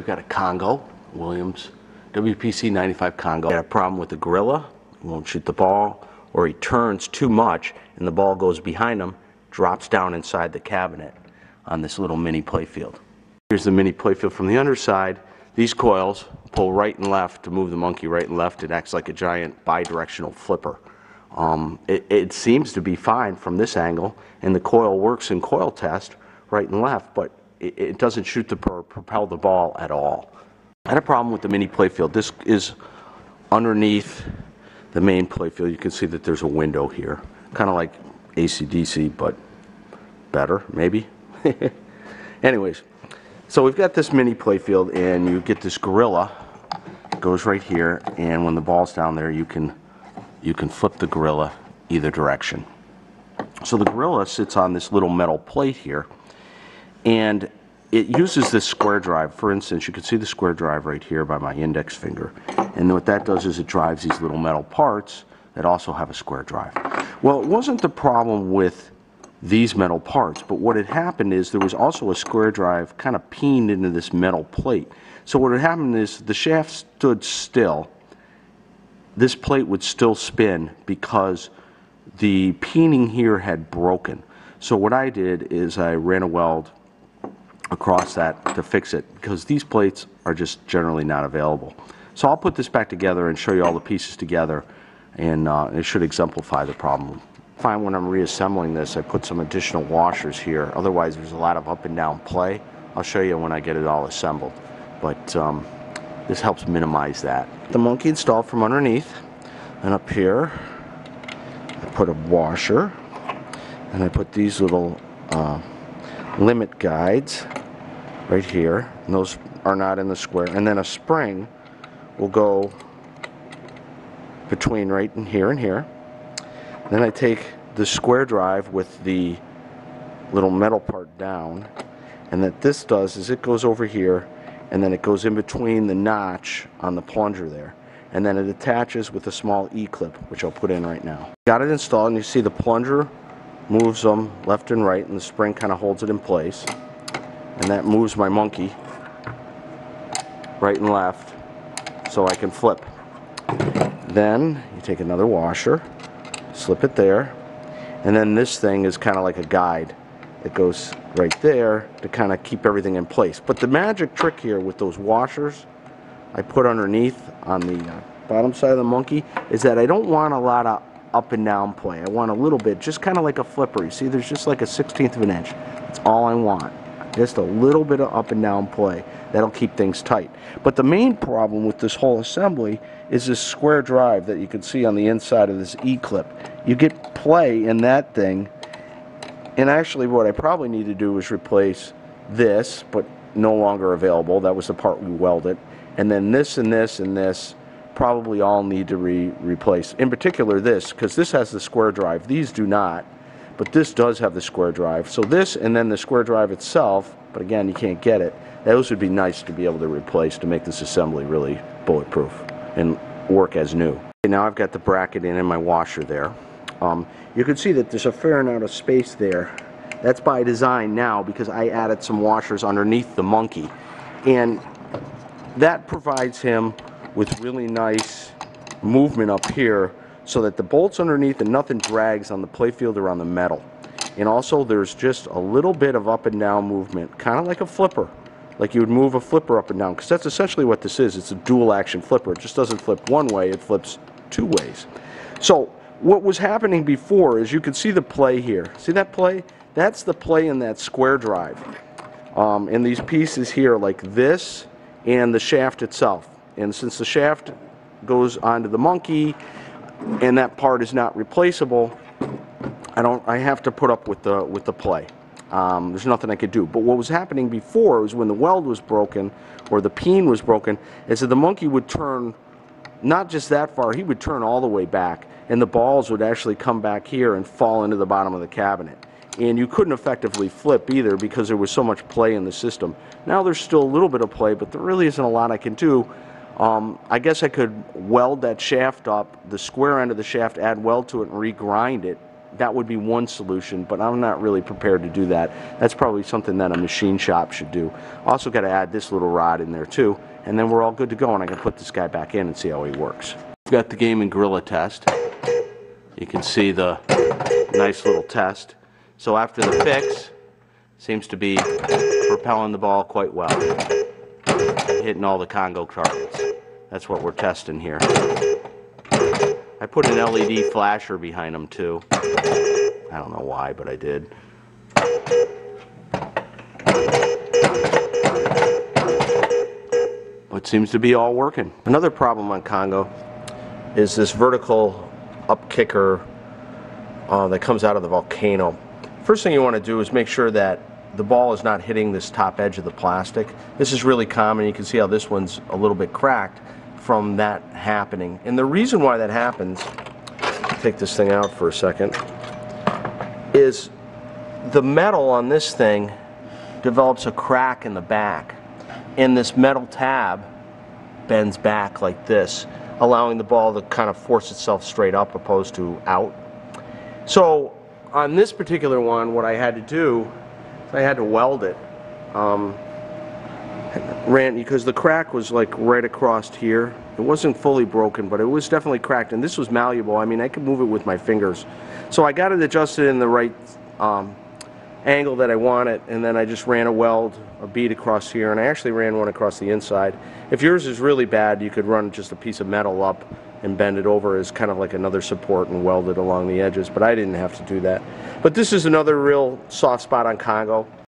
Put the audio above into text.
got a Congo, Williams wpc95 Congo. Got a problem with the gorilla, he won't shoot the ball, or he turns too much and the ball goes behind him, drops down inside the cabinet on this little mini playfield. Here's the mini playfield from the underside. These coils pull right and left to move the monkey right and left. It acts like a giant bi-directional flipper. It seems to be fine from this angle, and the coil works in coil test right and left, but it doesn't shoot or propel the ball at all. I had a problem with the mini playfield. This is underneath the main playfield. You can see that there's a window here, kind of like AC/DC, but better, maybe. Anyways, so we've got this mini playfield, and you get this gorilla. It goes right here, and when the ball's down there, you can flip the gorilla either direction. So the gorilla sits on this little metal plate here, and it uses this square drive. For instance, you can see the square drive right here by my index finger, and what that does is it drives these little metal parts that also have a square drive. Well, it wasn't the problem with these metal parts, but what had happened is there was also a square drive kind of peened into this metal plate. So what had happened is the shaft stood still. This plate would still spin because the peening here had broken. So what I did is I ran a weld across that to fix it, because these plates are just generally not available. So I'll put this back together and show you all the pieces together, and it should exemplify the problem. Fine, when I'm reassembling this, I put some additional washers here. Otherwise, there's a lot of up and down play. I'll show you when I get it all assembled, but this helps minimize that. The monkey installed from underneath, and up here I put a washer, and I put these little limit guides right here, and those are not in the square, and then a spring will go between right in here and here. Then I take the square drive with the little metal part down, and what this does is it goes over here, and then it goes in between the notch on the plunger there, and then it attaches with a small E-clip, which I'll put in right now. Got it installed, and you see the plunger moves them left and right, and the spring kind of holds it in place, and that moves my monkey right and left so I can flip. Then you take another washer, slip it there, and then this thing is kind of like a guide. It goes right there to kind of keep everything in place. But the magic trick here with those washers I put underneath on the bottom side of the monkey is that I don't want a lot of up and down play. I want a little bit, just kind of like a flipper. You see, there's just like a 1/16 of an inch. That's all I want. Just a little bit of up and down play. That'll keep things tight. But the main problem with this whole assembly is this square drive that you can see on the inside of this E-clip. You get play in that thing, and actually what I probably need to do is replace this, but no longer available. That was the part we welded. And then this and this and this probably all need to replace. In particular this, because this has the square drive. These do not, but this does have the square drive. So this and then the square drive itself, but again you can't get it. Those would be nice to be able to replace to make this assembly really bulletproof and work as new. Okay, now I've got the bracket in and my washer there. You can see that there's a fair amount of space there. That's by design now because I added some washers underneath the monkey, and that provides him with really nice movement up here so that the bolts underneath and nothing drags on the playfield or on the metal. And also there's just a little bit of up and down movement, kind of like a flipper, like you would move a flipper up and down, because that's essentially what this is. It's a dual action flipper. It just doesn't flip one way, it flips two ways. So what was happening before is you could see the play here. See that play? That's the play in that square drive. In these pieces here like this and the shaft itself. And since the shaft goes onto the monkey and that part is not replaceable, I have to put up with the play. There's nothing I could do. But what was happening before was when the weld was broken or the peen was broken, is that the monkey would turn not just that far, he would turn all the way back, and the balls would actually come back here and fall into the bottom of the cabinet. And you couldn't effectively flip either because there was so much play in the system. Now there's still a little bit of play, but there really isn't a lot I can do. I guess I could weld that shaft up, the square end of the shaft, add weld to it and regrind it that would be one solution, but I'm not really prepared to do that. That's probably something that a machine shop should do. Also got to add this little rod in there too, and then we're all good to go, and I can put this guy back in and see how he works. We've got the game in Gorilla Test. You can see the nice little test. So after the fix, seems to be propelling the ball quite well, hitting all the Congo targets. That's what we're testing here. I put an LED flasher behind them too. I don't know why, but I did. But it seems to be all working. Another problem on Congo is this vertical up kicker that comes out of the Volcano. First thing you want to do is make sure that the ball is not hitting this top edge of the plastic. This is really common. You can see how this one's a little bit cracked from that happening. And the reason why that happens, take this thing out for a second, is the metal on this thing develops a crack in the back, and this metal tab bends back like this, allowing the ball to kind of force itself straight up opposed to out. So on this particular one, what I had to do, I had to weld it. Because the crack was like right across here. It wasn't fully broken, but it was definitely cracked, and this was malleable. I mean, I could move it with my fingers. So I got it adjusted in the right angle that I wanted, and then I just ran a bead across here, and I actually ran one across the inside. If yours is really bad, you could run just a piece of metal up and bend it over as kind of like another support and weld it along the edges, but I didn't have to do that. But this is another real soft spot on Congo.